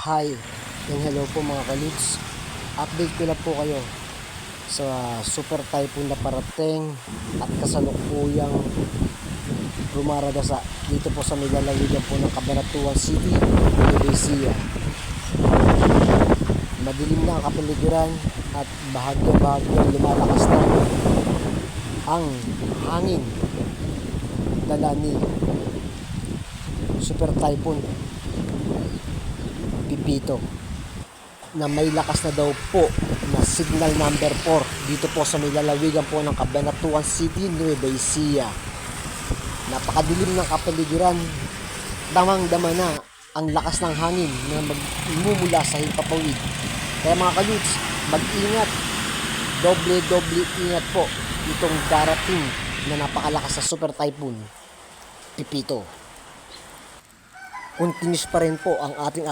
Hi and hello po mga kaludes. Update ko lang po kayo sa super typhoon na parating at kasalukuyang rumaragasa dito po sa may lalawigan po ng Cabanatuan City, Nueva. Madilim na ang kapaligiran at bahagya-bahagya lumalakas na ang hangin dala ni super typhoon Pipito na may lakas na daw po na signal number 4 dito po sa may lalawigan po ng Cabanatuan City, Nueva Ecija. Napakadilim ng kapaligiran, damang-dama na ang lakas ng hangin na magmumula sa himpapawid. Kaya mga kaludes, mag-ingat, doble ingat po itong darating na napakalakas na super typhoon Pipito. Continuous pa rin po ang ating